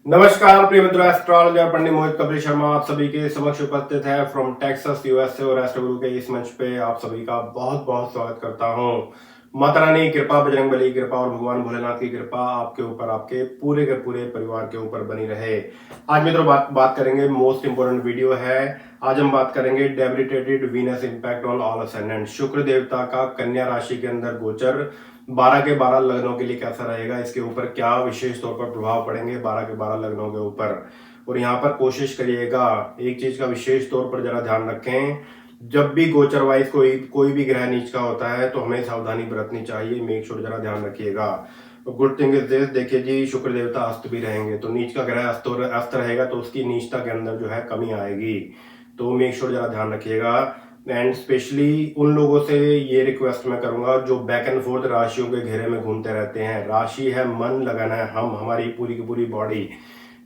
नमस्कार प्रिय मित्रों, एस्ट्रोलॉजर पंडित मोहित कपिल शर्मा आप सभी के समक्ष उपस्थित है फ्रॉम टेक्सास यूएसए और एस्ट्रो गुरु के इस मंच पे आप सभी का बहुत बहुत स्वागत करता हूं। माता रानी की कृपा, बजरंगबली की कृपा और भगवान भोलेनाथ की कृपा आपके ऊपर, आपके पूरे के पूरे परिवार के ऊपर बनी रहे। आज मित्रों बात करेंगे, मोस्ट इंपोर्टेंट वीडियो है। आज हम बात करेंगे debilitated Venus impact on all ascendant. शुक्र देवता का कन्या राशि के अंदर गोचर 12 के 12 लग्नों के लिए कैसा रहेगा, इसके ऊपर क्या विशेष तौर पर प्रभाव पड़ेंगे 12 के 12 लग्नों के ऊपर। और यहाँ पर कोशिश करिएगा, एक चीज का विशेष तौर पर जरा ध्यान रखें, जब भी गोचर वाइज कोई भी ग्रह नीच का होता है तो हमें सावधानी बरतनी चाहिए। मेक श्योर जरा ध्यान रखिएगा। गुड थिंग इज दिस, देखिए जी, शुक्र देवता अस्त भी रहेंगे तो नीच का ग्रह अस्त रहेगा तो उसकी नीचता के अंदर जो है कमी आएगी। तो मेक श्योर जरा ध्यान रखिएगा। एंड स्पेशली उन लोगों से ये रिक्वेस्ट मैं करूंगा जो बैक एंड फोर्थ राशियों के घेरे में घूमते रहते हैं। राशि है मन, लगन है हम, हमारी पूरी की पूरी बॉडी।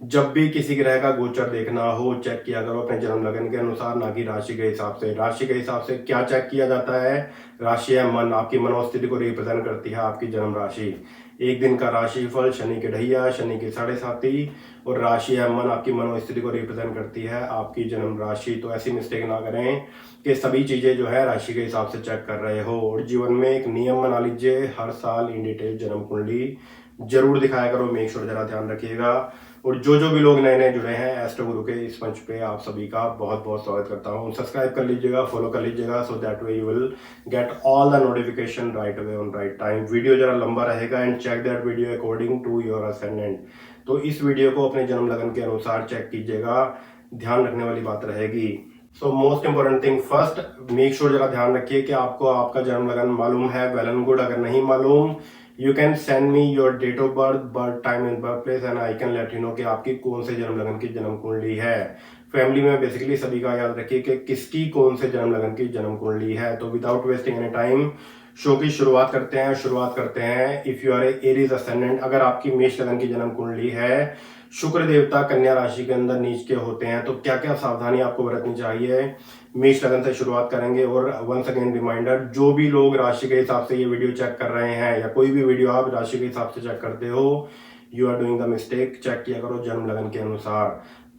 जब भी किसी ग्रह का गोचर देखना हो, चेक किया करो अपने जन्म लगन के अनुसार, ना कि राशि के हिसाब से। राशि के हिसाब से क्या चेक किया जाता है? राशि है मन, आपकी मनोस्थिति को रिप्रेजेंट करती है आपकी जन्म राशि। एक दिन का राशि फल शनि के ढैया, शनि के साढ़े साथी, और राशि है मन आपकी मनोस्थिति को रिप्रेजेंट करती है आपकी जन्म राशि। तो ऐसी मिस्टेक ना करें कि सभी चीजें जो है राशि के हिसाब से चेक कर रहे हो। और जीवन में एक नियम बना लीजिए, हर साल इन डिटेल जन्म कुंडली जरूर दिखाया करो। मेक श्योर जरा ध्यान रखिएगा। और जो भी लोग नए नए जुड़े हैं एस्ट्रो गुरु के इस मंच पे, आप सभी का बहुत बहुत स्वागत करता हूँ। सब्सक्राइब कर लीजिएगा, फॉलो कर लीजिएगा, so that way you will get all the notification right away on right time. Video जरा लंबा रहेगा and check that video according to your ascendant. तो इस वीडियो को अपने जन्म लगन के अनुसार चेक कीजिएगा, ध्यान रखने वाली बात रहेगी। So most important thing first, make sure जरा ध्यान रखिए कि आपको आपका जन्म लगन मालूम है, वेल एंड गुड। अगर नहीं मालूम, you can send me your date of birth, birth time and birth place and I can let you know कि आपकी कौन से जन्म लगन की जन्म कुंडली है। फैमिली में बेसिकली सभी का याद रखिए कि किसकी कौन से जन्म लगन की जन्म कुंडली है। तो without wasting any time show की शुरुआत करते हैं। If you are Aries ascendant, अगर आपकी मेष लगन की जन्म कुंडली है, शुक्र देवता कन्या राशि के अंदर नीच के होते हैं, तो क्या क्या सावधानी आपको बरतनी चाहिए, मेष लगन से शुरुआत करेंगे। और वंस अगेन रिमाइंडर, जो भी लोग राशि के हिसाब से ये वीडियो चेक कर रहे हैं या कोई भी वीडियो आप राशि के हिसाब से चेक करते हो, you are doing the mistake. Check किया करो जन्म लगन के अनुसार।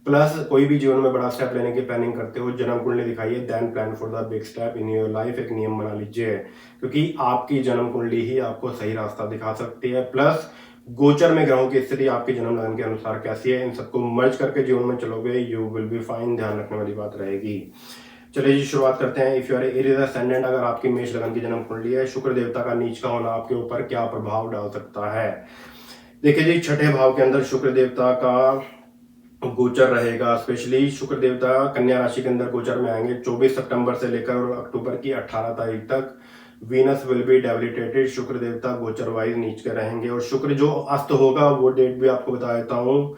प्लस कोई भी जीवन में बड़ा स्टेप लेने की प्लानिंग करते हो, जन्म कुंडली दिखाइए, then plan for the big step in your life. एक नियम बना लीजिए, क्योंकि आपकी जन्म कुंडली ही आपको सही रास्ता दिखा सकती है। प्लस गोचर में ग्रहों की स्थिति आपकी जन्म लगन के अनुसार कैसी है, इन सबको मर्ज करके जीवन में चलोगे, यू विल बी फाइन। ध्यान रखने वाली बात रहेगी। चलिए जी, शुरुआत करते हैं। If you are Aries ascendant, अगर आपकी मेष लगन की जन्म कुंडली है, शुक्र देवता का नीच का होना आपके ऊपर क्या प्रभाव डाल सकता है? देखिए जी, छठे भाव के अंदर शुक्र देवता का गोचर रहेगा। स्पेशली शुक्र देवता कन्या राशि के अंदर गोचर में आएंगे 24 सितंबर से लेकर और अक्टूबर की 18 तारीख तक। वीनस विल बी डेबिलिटेटेड, शुक्र देवता गोचर वाइज नीच के रहेंगे। और शुक्र जो अस्त होगा वो डेट भी आपको बता देता हूँ,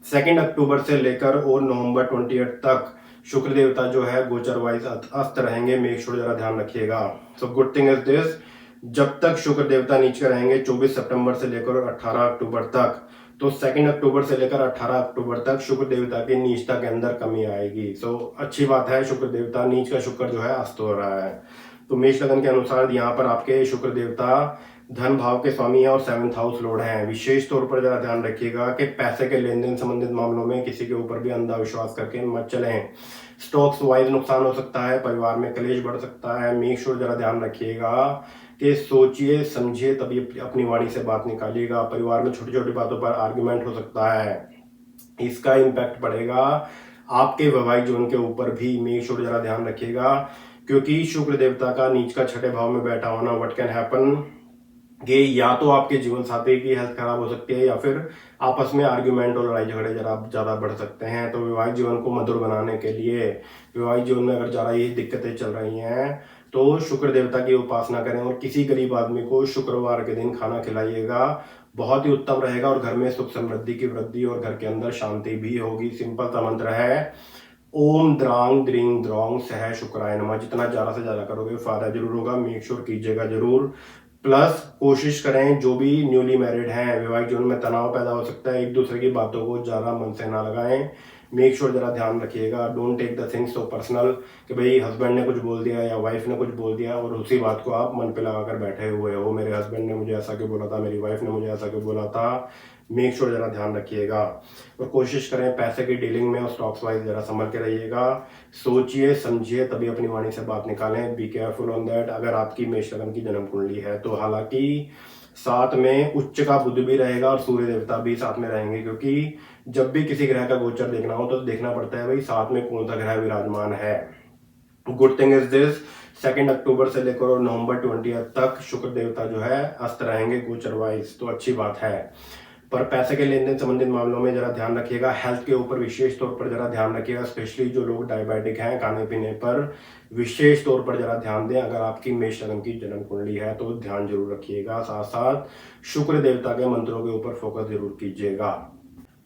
2 अक्टूबर से लेकर और नवंबर 28 तक शुक्र देवता जो है गोचर वाइज अस्त रहेंगे। मेक श्योर जरा ध्यान रखिएगा। So good thing is this, जब तक शुक्र देवता नीच के रहेंगे 24 सितंबर से लेकर 18 अक्टूबर तक, तो 2 अक्टूबर से लेकर 18 अक्टूबर तक शुक्र देवता की नीचता के अंदर कमी आएगी। सो अच्छी बात है, शुक्र देवता नीच का शुक्र जो है अस्त हो रहा है। तो मेष लगन के अनुसार यहाँ पर आपके शुक्र देवता धन भाव के स्वामी है और 7th हाउस लॉर्ड हैं। विशेष तौर पर जरा ध्यान रखिएगा कि पैसे के लेन देन संबंधित मामलों में किसी के ऊपर भी अंधा विश्वास करके मत चलें। स्टॉक्स वाइज नुकसान हो सकता है, परिवार में कलेश बढ़ सकता है। मेक श्योर जरा ध्यान रखिएगा कि सोचिए समझिए तभी अपनी वाणी से बात निकालिएगा। परिवार में छोटी छोटी बातों पर आर्ग्यूमेंट हो सकता है, इसका इम्पैक्ट पड़ेगा आपके वैवाहिक जीवन के ऊपर भी। मेक श्योर जरा ध्यान रखिएगा, क्योंकि शुक्र देवता का नीच का छठे भाव में बैठा होना, व्हाट कैन हैपन, कि या तो आपके जीवन साथी की हेल्थ खराब हो सकती है या फिर आपस में आर्ग्यूमेंट और लड़ाई झगड़े जरा ज्यादा बढ़ सकते हैं। तो वैवाहिक जीवन को मधुर बनाने के लिए, वैवाहिक जीवन में अगर ज्यादा ये दिक्कतें चल रही हैं, तो शुक्र देवता की उपासना करें और किसी गरीब आदमी को शुक्रवार के दिन खाना खिलाइएगा, बहुत ही उत्तम रहेगा। और घर में सुख समृद्धि की वृद्धि और घर के अंदर शांति भी होगी। सिंपल सा मंत्र है, ओम द्रांग द्रिंग द्रोंग सह शुक्राय नमः। जितना ज्यादा से ज्यादा करोगे फायदा जरूर होगा। मेक श्योर कीजिएगा जरूर। प्लस कोशिश करें, जो भी न्यूली मैरिड हैं, वैवाहिक जीवन में तनाव पैदा हो सकता है, एक दूसरे की बातों को ज्यादा मन से ना लगाएं। मेक श्योर जरा ध्यान रखिएगा, don't take the things so personal कि भाई हस्बैंड ने कुछ बोल दिया या वाइफ ने कुछ बोल दिया और उसी बात को आप मन पे लगाकर बैठे हुए हो। मेरे हस्बैंड ने मुझे ऐसा क्यों बोला था, मेरी वाइफ ने मुझे ऐसा क्यों बोला था। मेक श्योर जरा ध्यान रखिएगा। और कोशिश करें पैसे की डीलिंग में और स्टॉक्स वाइज जरा संभल के रहिएगा। सोचिए समझिए तभी अपनी वाणी से बात निकालें। B careful on that. अगर आपकी मेष लग्न की जन्म कुंडली है तो हालांकि साथ में उच्च का बुध भी रहेगा और सूर्य देवता भी साथ में रहेंगे, क्योंकि जब भी किसी ग्रह का गोचर देखना हो तो देखना पड़ता है भाई साथ में कौन सा ग्रह विराजमान है। गुड थिंग इज दिस, 2 अक्टूबर से लेकर और नवंबर 20 तक शुक्र देवता जो है अस्त रहेंगे गोचर वाइज, तो अच्छी बात है। पर पैसे के लेन देन संबंधित मामलों में जरा ध्यान रखिएगा। हेल्थ के ऊपर विशेष तौर पर जरा ध्यान रखिएगा, स्पेशली जो लोग डायबिटिक हैं, खाने पीने पर विशेष तौर पर जरा ध्यान दें। अगर आपकी मेष लग्न की जन्म कुंडली है तो ध्यान जरूर रखिएगा। साथ साथ शुक्र देवता के मंत्रों के ऊपर फोकस जरूर कीजिएगा।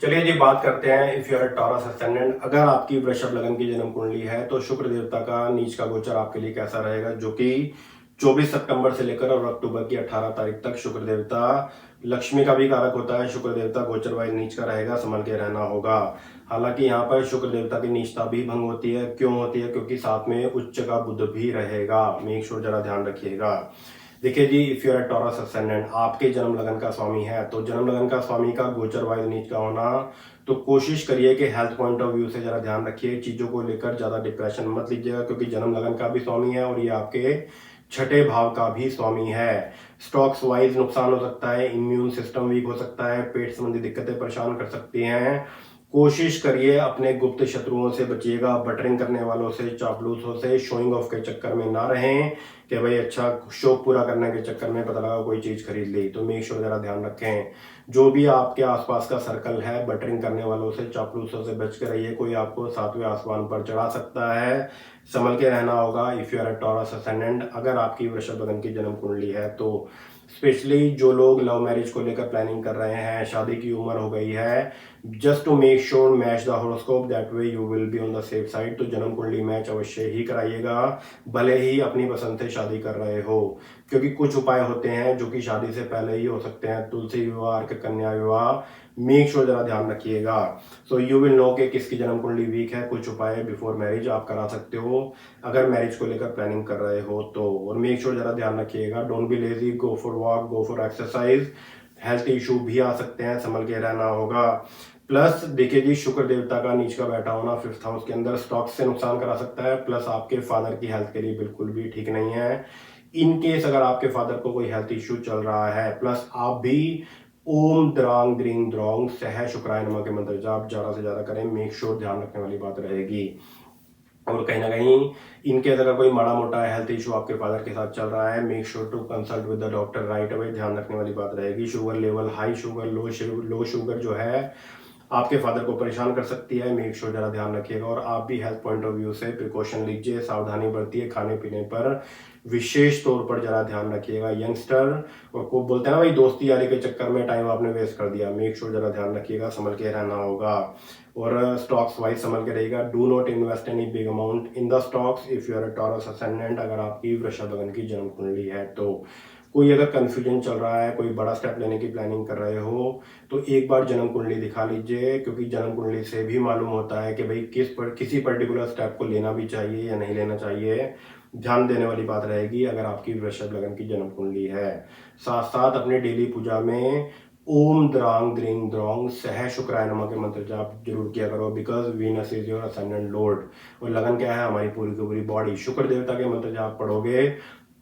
चलिए जी बात करते हैं if you are Taurus ascendant. अगर आपकी वृषभ लग्न की जन्म कुंडली है तो शुक्र देवता का नीच का गोचर आपके लिए कैसा रहेगा, जो कि 24 सितंबर से लेकर और अक्टूबर की 18 तारीख तक। शुक्र देवता लक्ष्मी का भी कारक होता है। शुक्र देवता गोचर वाइज नीच का रहेगा, संभल के रहना होगा। हालांकि यहाँ पर शुक्र देवता की नीचता भी भंग होती है। क्यों होती है? क्योंकि साथ में उच्च का बुध भी रहेगा। मेक श्योर जरा ध्यान रखिएगा। देखिए जी, if you are Taurus ascendant, आपके जन्म लगन का स्वामी है तो जन्म लगन का स्वामी का गोचर वाइज नीच का होना, तो कोशिश करिए कि हेल्थ पॉइंट ऑफ व्यू से जरा ध्यान रखिए। चीजों को लेकर ज्यादा डिप्रेशन मत लीजिएगा, क्योंकि जन्म लगन का भी स्वामी है और ये आपके छठे भाव का भी स्वामी है। स्टॉक्स वाइज नुकसान हो सकता है, इम्यून सिस्टम वीक हो सकता है, पेट संबंधी दिक्कतें परेशान कर सकती हैं। कोशिश करिए अपने गुप्त शत्रुओं से बचिएगा। बटरिंग करने वालों से, चापलूसों से, शोइंग ऑफ के चक्कर में ना रहें कि भाई अच्छा शौक पूरा करने के चक्कर में पता लगा कोई चीज खरीद ली। तो मेक श्योर जरा ध्यान रखें। जो भी आपके आसपास का सर्कल है, बटरिंग करने वालों से, चापलूसों से बच के रहिए। कोई आपको सातवें आसमान पर चढ़ा सकता है, संभल के रहना होगा। If you are a Taurus ascendant, अगर आपकी वृषभ लग्न की जन्म कुंडली है तो स्पेशली जो लोग लव मैरिज को लेकर प्लानिंग कर रहे हैं, शादी की उम्र हो गई है, just to make sure match the horoscope, that way you will be on the safe side. तो जन्म कुंडली मैच अवश्य ही कराइएगा, भले ही अपनी पसंद से शादी कर रहे हो, क्योंकि कुछ उपाय होते हैं जो कि शादी से पहले ही हो सकते हैं। तुलसी विवाह, अर्क कन्या विवाह, मेक श्योर जरा ध्यान रखिएगा। सो यू विल नो कि किसकी जन्म कुंडली वीक है। कुछ उपाय बिफोर मैरिज आप करा सकते हो अगर मैरिज को लेकर प्लानिंग कर रहे हो तो। और मेक श्योर जरा ध्यान रखिएगा, don't be lazy, go for walk, go for exercise. Health issue भी आ सकते हैं, संभल के रहना होगा। प्लस देखिए जी, शुक्र देवता का नीच का बैठा होना 5th हाउस के अंदर स्टॉक से नुकसान करा सकता है। प्लस आपके फादर की हेल्थ के लिए बिल्कुल भी ठीक नहीं है। इन केस अगर आपके फादर को कोई हेल्थ इश्यू चल रहा है, प्लस आप भी ओम द्रांग द्रींग द्रोंग सह शुक्राय नमः के मंत्र जाप ज्यादा से ज्यादा करें। मेक श्योर ध्यान रखने वाली बात रहेगी। और कहीं ना कहीं इनकेस अगर कोई माड़ा मोटा हेल्थ इशू आपके फादर के साथ चल रहा है, make sure to consult with the doctor right away. ध्यान रखने वाली बात रहेगी। Sugar level, high sugar, low sugar जो है आपके फादर को परेशान कर सकती है। मेक श्योर जरा ध्यान रखिएगा। और आप भी हेल्थ पॉइंट ऑफ व्यू से प्रिकॉशन लीजिए, सावधानी बरतिए। खाने पीने पर विशेष तौर पर जरा ध्यान रखिएगा यंगस्टर। और को बोलते हैं ना भाई, दोस्ती यारी के चक्कर में टाइम आपने वेस्ट कर दिया। मेक श्योर जरा ध्यान रखिएगा, संभल के रहना होगा। और स्टॉक्स वाइज संभल के रहेगा। Do not invest any big amount in the stocks if you are a Taurus ascendant. अगर आपकी वृषभ लग्न की जन्म कुंडली है तो कोई अगर कंफ्यूजन चल रहा है, कोई बड़ा स्टेप लेने की प्लानिंग कर रहे हो, तो एक बार जन्म कुंडली दिखा लीजिए, क्योंकि जन्म कुंडली से भी मालूम होता है कि भाई किसी पर्टिकुलर स्टेप को लेना भी चाहिए या नहीं लेना चाहिए। ध्यान देने वाली बात रहेगी अगर आपकी वृषभ लग्न की जन्म कुंडली है। साथ साथ अपने डेली पूजा में ओम द्रांग द्रिंग द्रोंग सह शुक्राय नमः के मंत्र जाप जरूर किया करो, because Venus is your ascendant Lord. और लगन क्या है? हमारी पूरी की पूरी बॉडी। शुक्र देवता के मंत्र जाप पढ़ोगे,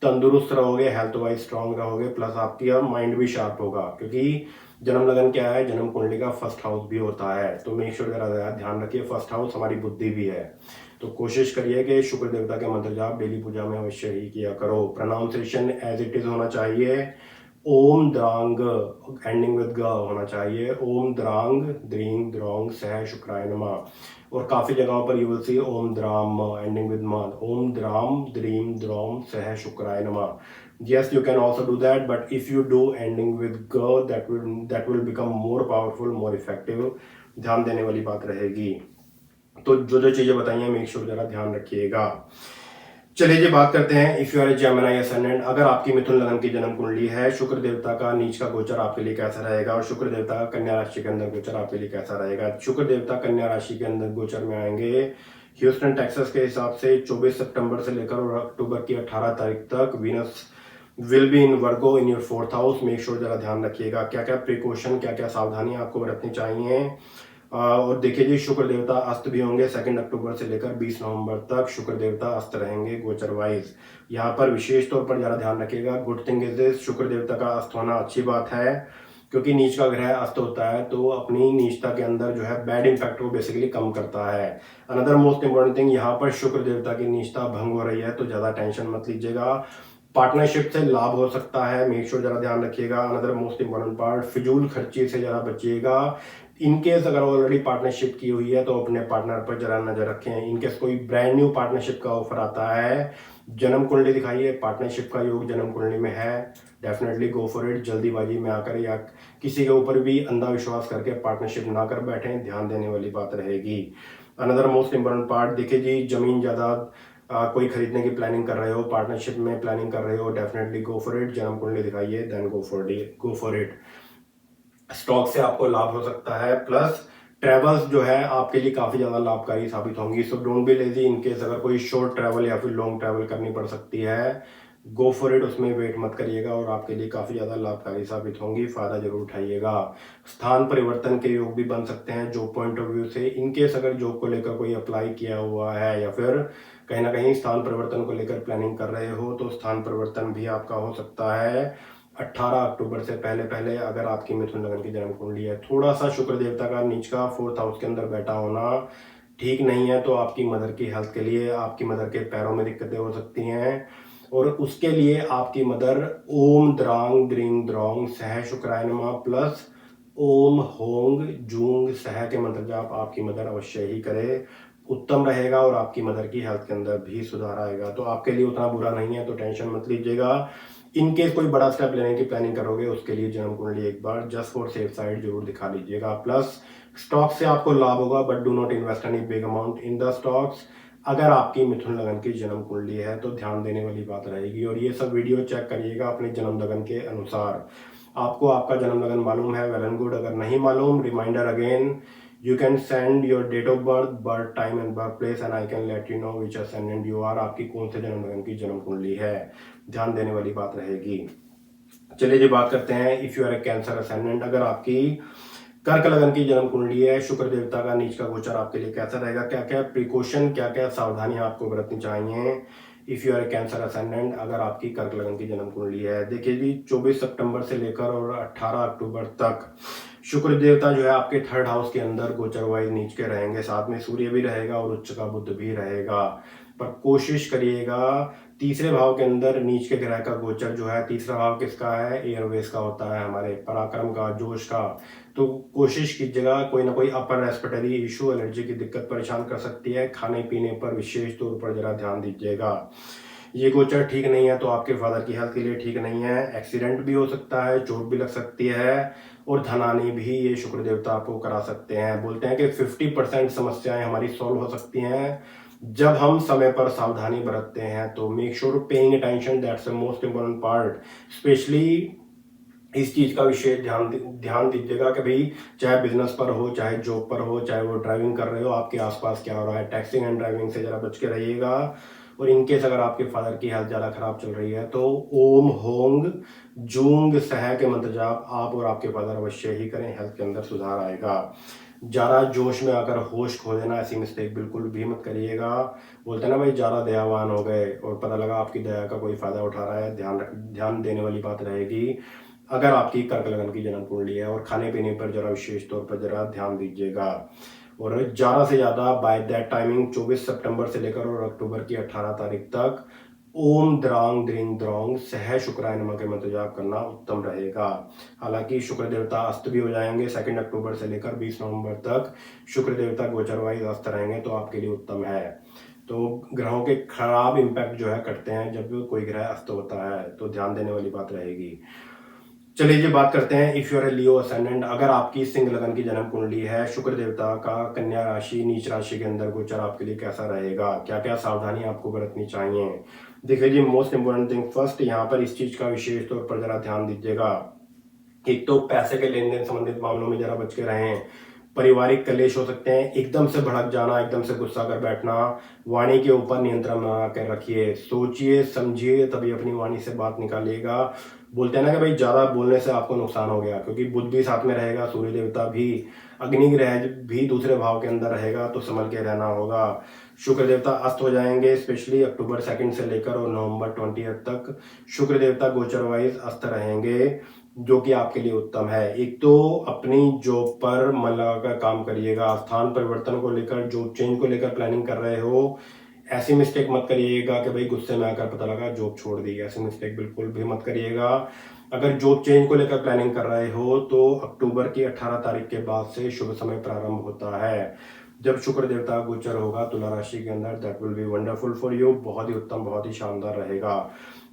तंदुरुस्त रहोगे, हेल्थ वाइज स्ट्रांग रहोगे, प्लस आपकी माइंड भी शार्प होगा, क्योंकि जन्म लगन क्या है? जन्म कुंडली का 1st हाउस भी होता है। तो मेक श्योर जरा ध्यान रखिए, 1st हाउस हमारी बुद्धि भी है। तो कोशिश करिए कि शुक्र देवता के मंत्र जाप डेली पूजा में अवश्य ही किया करो। प्रोनाउंसिएशन एज इट इज होना चाहिए। ओम द्रांग एंडिंग विद ग होना चाहिए। ओम द्रांग द्रींग द्रोंग सह शुक्राय नमः। और काफी जगहों पर यू विल सी ओम द्राम एंडिंग विद म। ओम द्राम द्रीम द्रोम सह शुक्राय नमः। Yes, you can also do that, but if you do ending with g, that will become more powerful, more effective. ध्यान देने वाली बात रहेगी। तो जो जो चीजें बताई हैं, मेक श्योर जरा ध्यान रखिएगा। चलिए जी बात करते हैं if you are a Gemini ascendant. अगर आपकी मिथुन लगन की जन्म कुंडली है, शुक्र देवता का नीच का गोचर आपके लिए कैसा रहेगा और शुक्र देवता का कन्या राशि के अंदर गोचर आपके लिए कैसा रहेगा। शुक्र देवता कन्या राशि के अंदर गोचर में आएंगे ह्यूस्टन टेक्सास के हिसाब से 24 सितंबर से लेकर और अक्टूबर की 18 तारीख तक। Venus will be in Virgo in your fourth house. Make sure जरा ध्यान रखिएगा क्या क्या प्रिकॉशन, क्या क्या सावधानी आपको बरतनी चाहिए। और देखिए जी, शुक्र देवता अस्त भी होंगे 2 अक्टूबर से लेकर 20 नवंबर तक। शुक्र देवता अस्त रहेंगे गोचर वाइज। यहाँ पर विशेष तौर पर जरा ध्यान रखिएगा। गुड थिंग इज दिस, शुक्र देवता का अस्त होना अच्छी बात है, क्योंकि नीच का ग्रह अस्त होता है तो अपनी नीचता के अंदर जो है बैड इंपैक्ट को बेसिकली कम करता है। अनदर मोस्ट इंपॉर्टेंट थिंग, यहाँ पर शुक्र देवता की नीचता भंग हो रही है तो ज्यादा टेंशन मत लीजिएगा। पार्टनरशिप से लाभ हो सकता है, मेक श्योर जरा ध्यान रखिएगा। अनदर मोस्ट इंपॉर्टेंट पार्ट, फिजूल खर्ची से जरा बचिएगा। इनकेस अगर ऑलरेडी पार्टनरशिप की हुई है तो अपने पार्टनर पर जरा नजर रखें। इनकेस कोई ब्रांड न्यू पार्टनरशिप का ऑफर आता है, जन्म कुंडली दिखाइए, पार्टनरशिप का योग जन्म कुंडली में है, डेफिनेटली गो फॉर इट। जल्दीबाजी में आकर या किसी के ऊपर भी अंधा विश्वास करके पार्टनरशिप ना कर बैठें, ध्यान देने वाली बात रहेगी। अनदर मोस्ट इंपॉर्टेंट पार्ट, देखिए जी, जमीन जायदाद कोई खरीदने की प्लानिंग कर रहे हो, पार्टनरशिप में प्लानिंग कर रहे हो, डेफिनेटली गो फॉर इट। जन्म कुंडली दिखाइए, then go for it. Stock से आपको लाभ हो सकता है, प्लस ट्रेवल्स जो है आपके लिए काफी ज्यादा लाभकारी साबित होंगी। So don't be lazy. In case अगर कोई शॉर्ट ट्रैवल या फिर लॉन्ग ट्रैवल करनी पड़ सकती है, गो फॉर इट, उसमें वेट मत करिएगा और आपके लिए काफी ज्यादा लाभकारी साबित होंगी। फायदा जरूर उठाइएगा। स्थान परिवर्तन के योग भी बन सकते हैं जॉब पॉइंट ऑफ व्यू से। इनकेस अगर जॉब को लेकर कोई अप्लाई किया हुआ है या फिर कहीं ना कहीं स्थान परिवर्तन को लेकर प्लानिंग कर रहे हो, तो स्थान परिवर्तन भी आपका हो सकता है 18 अक्टूबर से पहले पहले। अगर आपकी मिथुन लगन की जन्म कुंडली है, थोड़ा सा शुक्र देवता का नीच का फोर्थ हाउस के अंदर बैठा होना ठीक नहीं है, तो आपकी मदर की हेल्थ के लिए, आपकी मदर के पैरों में दिक्कतें हो सकती हैं और उसके लिए आपकी मदर ओम द्रांग द्रिंग द्रोंग सह शुक्राय नमः प्लस ओम होंग जूंग सह के मंत्र जाप आपकी मदर अवश्य ही करे, उत्तम रहेगा और आपकी मदर की हेल्थ के अंदर भी सुधार आएगा। तो आपके लिए उतना बुरा नहीं है, तो टेंशन मत लीजिएगा। इनकेस कोई बड़ा स्टेप लेने की प्लानिंग करोगे, उसके लिए जन्म कुंडली एक बार जस्ट फॉर सेफ साइड जरूर दिखा लीजिएगा। प्लस स्टॉक से आपको लाभ होगा, but do not invest any big amount in the stocks. अगर आपकी मिथुन लगन की जन्म कुंडली है तो ध्यान देने वाली बात रहेगी। और ये सब वीडियो चेक करिएगा अपने जन्म लगन के अनुसार। आपको आपका जन्म लगन मालूम है, वेल एंड गुड। अगर नहीं मालूम, reminder again, you can send your date of birth, birth time and birth place and I can let you know which ascendant you are। आपकी कौन से जन्म लगन की जन्म कुंडली है, ध्यान देने वाली बात रहेगी। चलिए जी, बात करते हैं if you are a Cancer ascendant. अगर आपकी कर्क लगन की जन्म कुंडली है, शुक्र देवता का नीच का गोचर आपके लिए कैसा रहेगा, क्या क्या प्रिकॉशन, क्या क्या सावधानियां आपको बरतनी चाहिए if you are a Cancer ascendant, अगर आपकी कर्क लगन की जन्म कुंडली है। देखिए जी, 24 सितंबर से लेकर और 18 अक्टूबर तक शुक्र देवता जो है आपके थर्ड हाउस के अंदर गोचर वाइज नीच के रहेंगे, साथ में सूर्य भी रहेगा और उच्च का बुध भी रहेगा। पर कोशिश करिएगा, तीसरे भाव के अंदर नीच के ग्रह का गोचर जो है, तीसरा भाव किसका है, एयरवेज का होता है, हमारे पराक्रम का, जोश का। तो कोशिश कीजिएगा, कोई ना कोई अपर रेस्पिरेटरी इशू, एलर्जी की दिक्कत परेशान कर सकती है। खाने पीने पर विशेष तौर पर जरा ध्यान दीजिएगा। ये गोचर ठीक नहीं है तो आपके फादर की हेल्थ के लिए ठीक नहीं है। एक्सीडेंट भी हो सकता है, चोट भी लग सकती है और धनानी भी ये शुक्र देवता आपको करा सकते हैं। बोलते हैं कि 50% समस्याएं हमारी सॉल्व हो सकती हैं जब हम समय पर सावधानी बरतते हैं। तो make sure paying attention, that's the most important part. Specially इस चीज का विशेष ध्यान दीजिएगा कि भाई, चाहे बिजनेस पर हो, चाहे जॉब पर हो, चाहे वो ड्राइविंग कर रहे हो, आपके आसपास क्या हो रहा है। टैक्सिंग एंड ड्राइविंग से जरा बच के रहिएगा। और इनकेस अगर आपके फादर की हेल्थ ज्यादा खराब चल रही है तो ओम होंग जूंग सह के मंत्र जाप आप और आपके फादर अवश्य ही करें, हेल्थ के अंदर सुधार आएगा। ज्यादा जोश में आकर होश खो देना, ऐसी मिस्टेक बिल्कुल भी मत करिएगा। बोलते हैं ना भाई, ज्यादा दयावान हो गए और पता लगा आपकी दया का कोई फायदा उठा रहा है, ध्यान देने वाली बात रहेगी। अगर आपकी कर्क लगन की जन्म कुंडली है, और खाने पीने पर जरा विशेष तौर पर जरा ध्यान दीजिएगा। और ज्यादा से ज्यादा बाय दैट टाइमिंग 24 सितंबर से लेकर और अक्टूबर की 18 तारीख तक ओम द्रांग द्रिंग द्रोंग सह शुक्राय नमः के मंत्र जाप करना उत्तम रहेगा। हालांकि शुक्र देवता अस्त भी हो जाएंगे 2 अक्टूबर से लेकर 20 नवंबर तक। शुक्र देवता गोचर वाइज अस्त रहेंगे तो आपके लिए उत्तम है। तो ग्रहों के खराब इंपैक्ट जो है करते हैं जब कोई ग्रह अस्त होता है, तो ध्यान देने वाली बात रहेगी। चलिए जी, बात करते हैं if you are a Leo ascendant. अगर आपकी सिंह लगन की जन्म कुंडली है, शुक्र देवता का कन्या राशि नीच राशि के अंदर गोचर आपके लिए कैसा रहेगा, क्या क्या सावधानी आपको बरतनी चाहिए। देखिए जी, मोस्ट इंपोर्टेंट थिंग फर्स्ट, यहाँ पर इस चीज का विशेष तौर पर जरा ध्यान दीजिएगा। एक तो पैसे के लेन देन संबंधित मामलों में जरा बच के रहें। पारिवारिक कलेश हो सकते हैं, एकदम से भड़क जाना, एकदम से गुस्सा कर बैठना। वाणी के ऊपर नियंत्रण बना कर रखिए, सोचिए समझिए तभी अपनी वाणी से बात निकालिएगा। बोलते हैं ना कि भाई ज़्यादा बोलने से आपको नुकसान हो गया, क्योंकि बुध भी साथ में रहेगा, सूर्य देवता भी, अग्नि ग्रह भी दूसरे भाव के अंदर रहेगा, तो संभल के रहना होगा। शुक्र देवता अस्त हो जाएंगे, स्पेशली अक्टूबर 2 से लेकर और नवंबर 20 तक शुक्र देवता गोचर वाइज अस्त रहेंगे, जो कि आपके लिए उत्तम है। एक तो अपनी जॉब पर मन लगाकर काम करिएगा, स्थान परिवर्तन को लेकर, जॉब चेंज को लेकर प्लानिंग कर रहे हो, ऐसी मिस्टेक मत करिएगा कि भाई गुस्से में आकर पता लगा जॉब छोड़ दी, ऐसी मिस्टेक बिल्कुल भी मत करिएगा। अगर जॉब चेंज को लेकर प्लानिंग कर रहे हो तो अक्टूबर की 18 तारीख के बाद से शुभ समय प्रारंभ होता है, जब शुक्र देवता गोचर होगा तुला राशि के अंदर। That will be wonderful for you, बहुत ही उत्तम, बहुत ही शानदार रहेगा।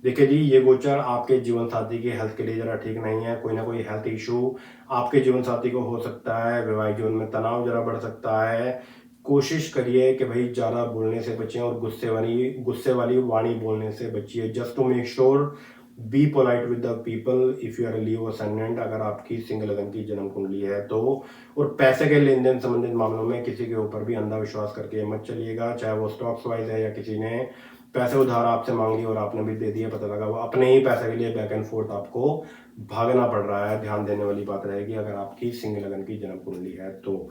देखिए जी, ये गोचर आपके जीवन साथी की हेल्थ के लिए जरा ठीक नहीं है, कोई ना कोई हेल्थ इशू आपके जीवन साथी को हो सकता है, वैवाहिक जीवन में तनाव जरा बढ़ सकता है। कोशिश करिए कि भाई ज़्यादा बोलने से बचें और गुस्से वाली वाणी बोलने से बचिए। Just to make sure, be polite with the people if you are Leo ascendant, अगर आपकी सिंह लगन की जन्म कुंडली है तो। और पैसे के लेन देन संबंधित मामलों में किसी के ऊपर भी अंधा विश्वास करके मत चलिएगा, चाहे वो स्टॉक्स वाइज है या किसी ने पैसे उधार आपसे मांग लिए और आपने भी दे दिए, पता लगा वो अपने ही पैसे के लिए बैक एंड फोर्थ आपको भागना पड़ रहा है। ध्यान देने वाली बात रहेगी अगर आपकी सिंह लगन की जन्म कुंडली है तो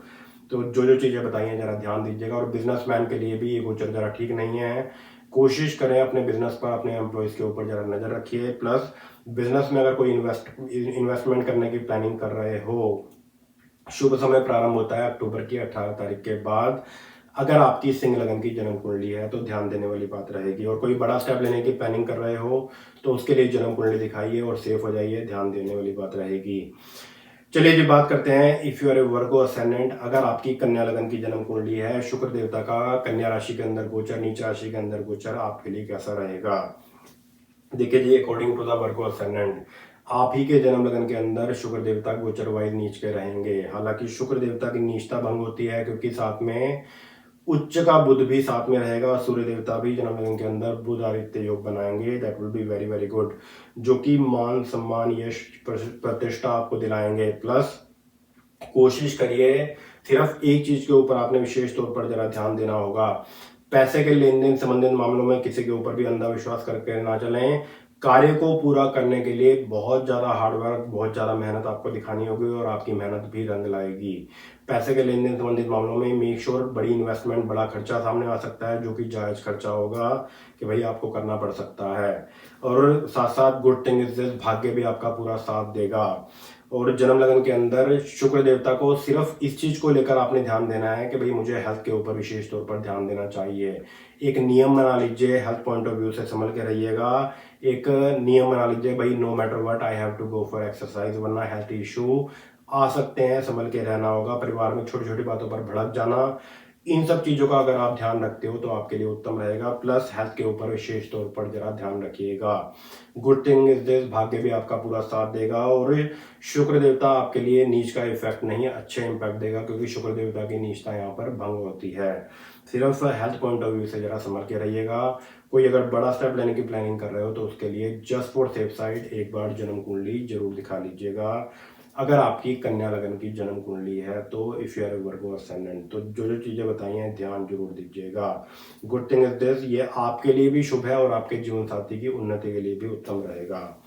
जो चीज़ें बताई हैं जरा ध्यान दीजिएगा। और बिजनेसमैन के लिए भी ये गोचर जरा ठीक नहीं है, कोशिश करें अपने बिजनेस पर, अपने एम्प्लॉयज़ के ऊपर जरा नज़र रखिए। प्लस बिजनेस में अगर कोई इन्वेस्टमेंट करने की प्लानिंग कर रहे हो, शुभ समय प्रारंभ होता है अक्टूबर की 18 तारीख के बाद। अगर आपकी सिंह लगन की जन्म कुंडली है तो ध्यान देने वाली बात रहेगी। और कोई बड़ा स्टेप लेने की प्लानिंग कर रहे हो तो उसके लिए जन्म कुंडली दिखाइए और सेफ हो जाइए, ध्यान देने वाली बात रहेगी। चलिए जी, बात करते हैं if you are a Virgo ascendant. अगर आपकी कन्या लगन की जन्म कुंडली है, शुक्र देवता का कन्या राशि के अंदर गोचर, नीच राशि के अंदर गोचर आपके लिए कैसा रहेगा। देखिए जी, according to the Virgo ascendant, आप ही के जन्म लगन के अंदर शुक्र देवता गोचर वाइज नीच के रहेंगे। हालांकि शुक्र देवता की नीचता भंग होती है क्योंकि साथ में उच्च का बुध भी साथ में रहेगा और सूर्य देवता भी जन्म लगन के अंदर बुध आदित्य योग बनाएंगे। That will be very very good, जो कि मान सम्मान यश प्रतिष्ठा आपको दिलाएंगे। प्लस कोशिश करिए, सिर्फ एक चीज के ऊपर आपने विशेष तौर पर जरा ध्यान देना होगा, पैसे के लेन देन संबंधित मामलों में किसी के ऊपर भी अंधा विश्वास करके ना चलें। कार्य को पूरा करने के लिए बहुत ज़्यादा हार्डवर्क, बहुत ज़्यादा मेहनत आपको दिखानी होगी और आपकी मेहनत भी रंग लाएगी। पैसे के लेन देन संबंधित मामलों में मेक श्योर, बड़ी इन्वेस्टमेंट, बड़ा खर्चा सामने आ सकता है जो कि जायज़ खर्चा होगा कि भाई आपको करना पड़ सकता है। और साथ साथ गुड थिंग इज दिस, भाग्य भी आपका पूरा साथ देगा। और जन्म लगन के अंदर शुक्र देवता को सिर्फ इस चीज को लेकर आपने ध्यान देना है कि भाई मुझे हेल्थ के ऊपर विशेष तौर पर ध्यान देना चाहिए। एक नियम बना लीजिए, हेल्थ पॉइंट ऑफ व्यू से संभल के रहिएगा। एक नियम बना लीजिए, भाई no matter what I have to go for exercise, वरना हेल्थ इशू आ सकते हैं, संभल के रहना होगा। परिवार में छोटी छोटी बातों पर भड़क जाना, इन सब चीज़ों का अगर आप ध्यान रखते हो तो आपके लिए उत्तम रहेगा। प्लस हेल्थ के ऊपर विशेष तौर पर जरा ध्यान रखिएगा। गुड थिंग इज दिस, भाग्य भी आपका पूरा साथ देगा। और शुक्र देवता आपके लिए नीच का इफेक्ट नहीं, अच्छे इम्पैक्ट देगा, क्योंकि शुक्र देवता की नीचता यहाँ पर भंग होती है। सिर्फ हेल्थ पॉइंट ऑफ व्यू से जरा संभल के रहिएगा। कोई अगर बड़ा स्टेप लेने की प्लानिंग कर रहे हो तो उसके लिए जस्ट फॉर सेफ साइड एक बार जन्म कुंडली जरूर दिखा लीजिएगा। अगर आपकी कन्या लगन की जन्म कुंडली है तो if you are a Virgo ascendant, तो जो चीजें बताई हैं ध्यान जरूर दीजिएगा। गुड थिंग इज दिस, ये आपके लिए भी शुभ है और आपके जीवन साथी की उन्नति के लिए भी उत्तम रहेगा।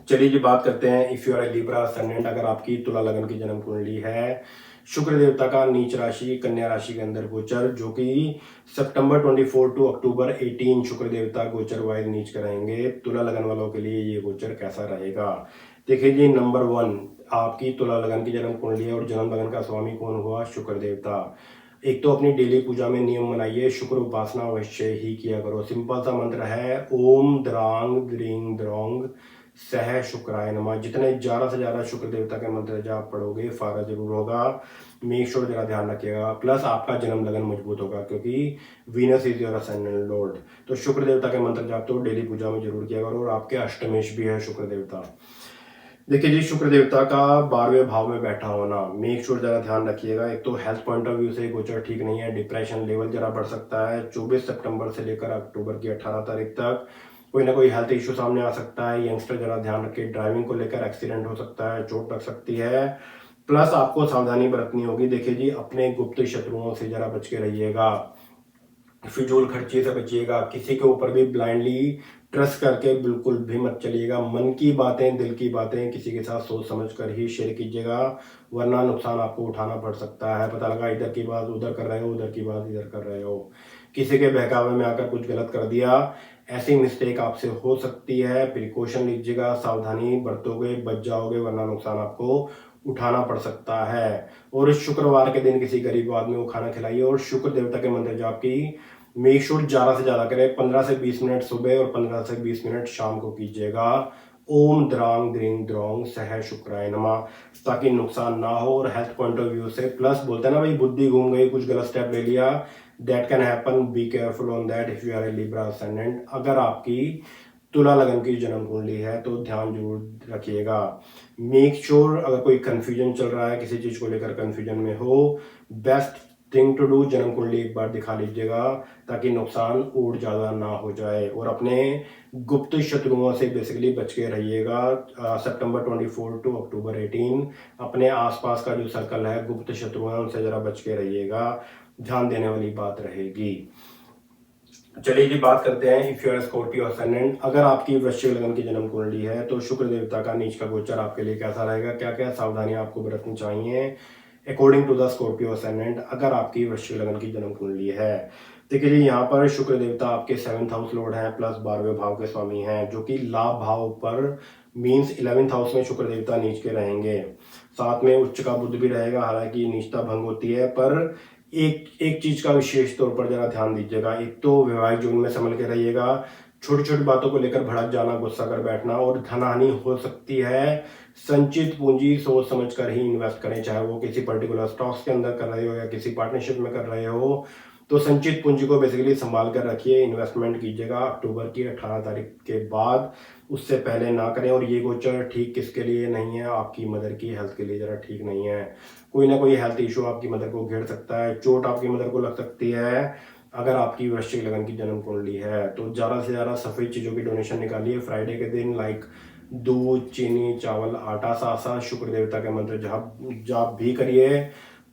चलिए जी, बात करते हैं if you are a Libra ascendant. अगर आपकी तुला लगन की जन्म कुंडली है, शुक्र देवता का नीच राशि कन्या राशि के अंदर गोचर, जो कि सितंबर 24 टू अक्टूबर 18 शुक्र देवता गोचर वाइज नीच कराएंगे। तुला लगन वालों के लिए ये गोचर कैसा रहेगा। देखिए जी, नंबर 1, आपकी तुला लगन की जन्म कुंडली है और जन्म लगन का स्वामी कौन हुआ, शुक्र देवता। एक तो अपनी डेली पूजा में नियम बनाइए, शुक्र उपासना अवश्य ही किया करो। सिंपल सा मंत्र है, ओम द्रांग द्रिंग द्रोंग सह शुक्राय नमः। जितने ज़्यादा से ज़्यादा शुक्र देवता के मंत्र जाप पढ़ोगे फायदा जरूर होगा। मेक श्योर जरा ध्यान रखिएगा। प्लस आपका जन्म लगन मजबूत होगा क्योंकि Venus is your ascendant Lord. तो शुक्र देवता के मंत्र जाप तो डेली पूजा में जरूर किया करो। और आपके अष्टमेश भी है शुक्र देवता। देखिए जी, शुक्र देवता का 12वें भाव में बैठा होना, मेक श्योर जरा ध्यान रखिएगा। एक तो हेल्थ पॉइंट ऑफ व्यू से गोचर ठीक नहीं है, डिप्रेशन लेवल जरा बढ़ सकता है। 24 सितंबर से लेकर अक्टूबर की 18 तारीख तक कोई ना कोई हेल्थ इशू सामने आ सकता है। यंगस्टर जरा ध्यान रखिए, ड्राइविंग को लेकर एक्सीडेंट हो सकता है, चोट लग सकती है। प्लस आपको सावधानी बरतनी होगी। देखिए जी, अपने गुप्त शत्रुओं से जरा बच के रहिएगा, फिजूल खर्ची से बचिएगा, किसी के ऊपर भी ब्लाइंडली ट्रस्ट करके बिल्कुल भी मत चलिएगा। मन की बातें, दिल की बातें किसी के साथ सोच समझ कर ही शेयर कीजिएगा, वरना नुकसान आपको उठाना पड़ सकता है। पता लगा इधर की बात उधर कर रहे हो, उधर की बात इधर कर रहे हो, किसी के बहकावे में आकर कुछ गलत कर दिया, ऐसी मिस्टेक आपसे हो सकती है। प्रिकॉशन लीजिएगा, सावधानी बरतोगे बच जाओगे, वरना नुकसान आपको उठाना पड़ सकता है। और इस शुक्रवार के दिन किसी गरीब आदमी को खाना खिलाइए और शुक्र देवता के मंत्र जाप की मेक श्योर ज़्यादा से ज़्यादा करें। 15 से 20 मिनट सुबह और 15 से 20 मिनट शाम को कीजिएगा। ओम द्रांग द्रिंग द्रोंग सह शुक्राय नमः, ताकि नुकसान ना हो। और हेल्थ पॉइंट ऑफ व्यू से प्लस, बोलते हैं ना भाई, बुद्धि घूम गई, कुछ गलत स्टेप ले लिया, that can happen, be careful on that if you are a Libra ascendant. अगर आपकी तुला लगन की जन्म कुंडली है तो ध्यान जरूर रखिएगा। मेक श्योर अगर कोई कंफ्यूजन चल रहा है, किसी चीज को लेकर कंफ्यूजन में हो, बेस्ट थिंग टू डू जन्म कुंडली एक बार दिखा लीजिएगा, ताकि नुकसान और ज्यादा ना हो जाए। और अपने गुप्त शत्रुओं से बेसिकली बच के रहिएगा। सितंबर 24 टू अक्टूबर 18 अपने आसपास का जो सर्कल है गुप्त शत्रु है, उनसे जरा बच के रहिएगा, ध्यान देने वाली बात रहेगी। चलिए जी, बात करते हैं if you are Scorpio ascendant. अगर आपकी वृश्चिक लगन की जन्म कुंडली है तो शुक्र देवता का नीच का गोचर आपके लिए कैसा रहेगा, क्या क्या सावधानियां आपको बरतनी चाहिए according to the Scorpio ascendant, अगर आपकी वृश्चिक लगन की जन्म कुंडली है। देखिए जी, यहाँ पर शुक्र देवता आपके 7th हाउस लॉर्ड हैं, प्लस 12वें भाव के स्वामी हैं, जो कि लाभ भाव पर मीन्स 11th हाउस में शुक्र देवता नीच के रहेंगे। साथ में उच्च का बुध भी रहेगा, हालांकि नीचता भंग होती है, पर एक एक चीज का विशेष तौर पर जरा ध्यान दीजिएगा। एक तो वैवाहिक जीवन में संभल के रहिएगा, छोटी छोटी बातों को लेकर भड़क जाना, गुस्सा कर बैठना और धन हानि हो सकती है। संचित पूंजी सोच समझ कर ही इन्वेस्ट करें, चाहे वो किसी पर्टिकुलर स्टॉक्स के अंदर कर रहे हो या किसी पार्टनरशिप में कर रहे हो, तो संचित पूंजी को बेसिकली संभाल कर रखिए, इन्वेस्टमेंट कीजिएगा अक्टूबर की 18 तारीख के बाद, उससे पहले ना करें। और ये गोचर ठीक किसके लिए नहीं है, आपकी मदर की हेल्थ के लिए जरा ठीक नहीं है। कोई ना कोई हेल्थ इशू आपकी मदर को घेर सकता है, चोट आपकी मदर को लग सकती है। अगर आपकी वृश्चिक लगन की जन्म कुंडली है तो ज़्यादा से ज़्यादा सफ़ेद चीज़ों की डोनेशन निकालिए फ्राइडे के दिन, लाइक दूध, चीनी, चावल, आटा, सासा शुक्र देवता के मंत्र जाप जाप भी करिए।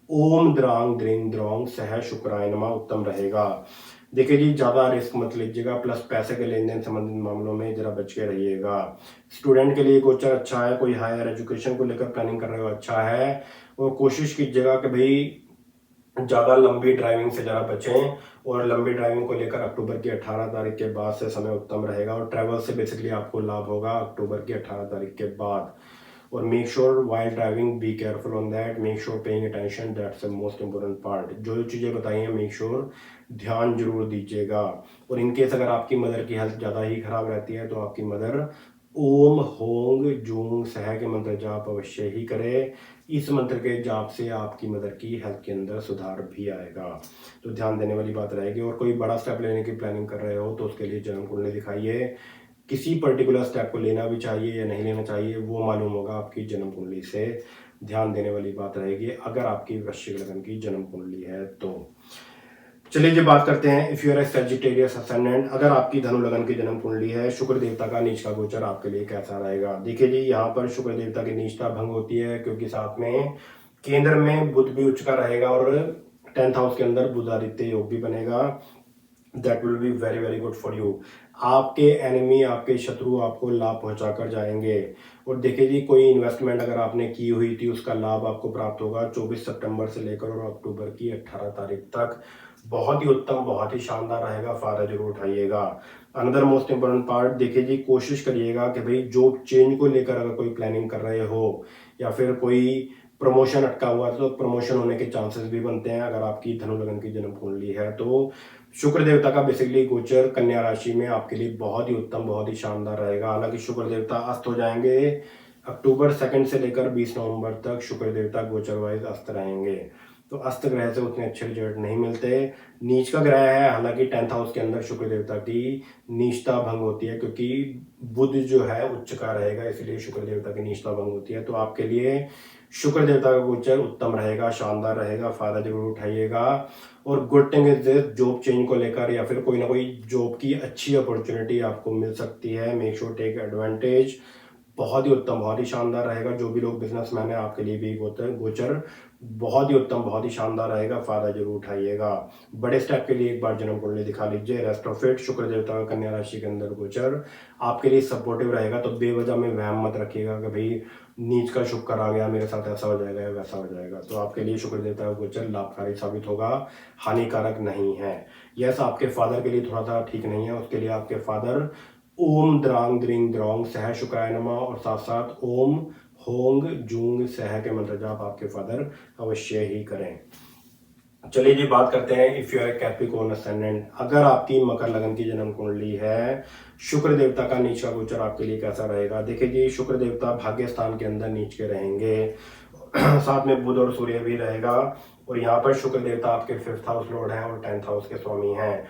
ओम द्रांग द्रिंग द्रोंग सह शुक्राय नमः उत्तम रहेगा। देखिए जी, ज़्यादा रिस्क मत लीजिएगा, प्लस पैसे के लेन देन संबंधित मामलों में जरा बच के रहिएगा। स्टूडेंट के लिए गोचर अच्छा है, कोई हायर एजुकेशन को लेकर प्लानिंग कर रहे हो अच्छा है। और कोशिश कीजिएगा कि भाई ज़्यादा लंबी ड्राइविंग से ज़रा बचें, और लंबी ड्राइविंग को लेकर अक्टूबर की 18 तारीख के बाद से समय उत्तम रहेगा। और ट्रैवल से बेसिकली आपको लाभ होगा अक्टूबर की 18 तारीख के बाद। और make sure while driving B careful on that, make sure paying attention, that's the most important part. जो चीज़ें बताई हैं मेक श्योर ध्यान जरूर दीजिएगा। और इनकेस अगर आपकी मदर की हेल्थ ज़्यादा ही खराब रहती है तो आपकी मदर ओम होंग जूंग सह के मंत्र जाप अवश्य ही करे। इस मंत्र के जाप से आपकी मदर की हेल्थ के अंदर सुधार भी आएगा, तो ध्यान देने वाली बात रहेगी। और कोई बड़ा स्टेप लेने की प्लानिंग कर रहे हो तो उसके लिए जन्म कुंडली दिखाइए। किसी पर्टिकुलर स्टेप को लेना भी चाहिए या नहीं लेना चाहिए वो मालूम होगा आपकी जन्म कुंडली से, ध्यान देने वाली बात रहेगी अगर आपकी वृश्चिक लगन की जन्म कुंडली है तो। चलिए जी, बात करते हैं if you are a Sagittarius ascendant. अगर आपकी धनु लगन की जन्म कुंडली है, शुक्र देवता का नीच का गोचर आपके लिए कैसा रहेगा। देखिए जी, यहाँ पर शुक्र देवता की नीचता भंग होती है, क्योंकि साथ में केंद्र में बुध भी उच्च का रहेगा और 10th हाउस के अंदर बुधादित्य योग भी बनेगा। That will be very very good for you. आपके एनिमी, आपके शत्रु आपको लाभ पहुंचा कर जाएंगे। और देखिए जी, कोई इन्वेस्टमेंट अगर आपने की हुई थी उसका लाभ आपको प्राप्त होगा 24 सितंबर से लेकर और अक्टूबर की 18 तारीख तक। बहुत ही उत्तम, बहुत ही शानदार रहेगा, फायदा जरूर उठाइएगा। अनदर मोस्ट इंपोर्टेंट पार्ट, देखिए जी, कोशिश करिएगा कि भाई जॉब चेंज को लेकर अगर कोई प्लानिंग कर रहे हो या फिर कोई प्रमोशन अटका हुआ है तो प्रमोशन होने के चांसेस भी बनते हैं अगर आपकी धनु लगन की जन्म कुंडली है तो। शुक्र देवता का बेसिकली गोचर कन्या राशि में आपके लिए बहुत ही उत्तम, बहुत ही शानदार रहेगा। हालांकि शुक्र देवता अस्त हो जाएंगे अक्टूबर 2 से लेकर 20 नवंबर तक, शुक्र देवता गोचर वाइज अस्त रहेंगे, तो अस्त ग्रह से उतने अच्छे रिजल्ट नहीं मिलते। नीच का ग्रह है, हालांकि 10th हाउस के अंदर शुक्र देवता की नीचता भंग होती है, क्योंकि बुध जो है उच्च का रहेगा, इसलिए शुक्र देवता की नीचता भंग होती है। तो आपके लिए शुक्र देवता का गोचर उत्तम रहेगा, शानदार रहेगा, फायदा जरूर उठाइएगा। और good thing is this, job change को लेकर या फिर कोई ना कोई जॉब की अच्छी अपॉर्चुनिटी आपको मिल सकती है, मेक श्योर टेक एडवांटेज। बहुत ही उत्तम, बहुत ही शानदार रहेगा। जो भी लोग बिजनेसमैन है आपके लिए भी गोचर बहुत ही उत्तम, बहुत ही शानदार रहेगा। फायदा जरूर उठाइएगा। बड़े स्टेप के लिए एक बार जन्म कुंडली दिखा लीजिए। रेस्ट ऑफ इट शुक्र देवता का कन्या राशि के अंदर गोचर आपके लिए सपोर्टिव रहेगा। तो बेवजह में वहम मत रखिएगा कि भाई नीच का शुभ कर आ गया, मेरे साथ ऐसा हो जाएगा या वैसा हो जाएगा। तो आपके लिए शुक्र देवता का गोचर लाभकारी साबित होगा, हानिकारक नहीं है। यस, आपके फादर के लिए थोड़ा सा ठीक नहीं है। उसके लिए आपके फादर ओम द्रांग द्रिंग द्रोंग सह शुक्राय नमः और साथ साथ ओम होंग जूंग सह के मंत्र जाप आपके फादर अवश्य ही करें। चलिए जी, बात करते हैं if you are a Capricorn ascendant. अगर आपकी मकर लगन की जन्म कुंडली है, शुक्र देवता का नीच का गोचर आपके लिए कैसा रहेगा। देखिए जी, शुक्र देवता भाग्य स्थान के अंदर नीच के रहेंगे, साथ में बुध और सूर्य भी रहेगा। और यहाँ पर शुक्र देवता आपके 5th हाउस लॉर्ड हैं और 10th हाउस के स्वामी हैं।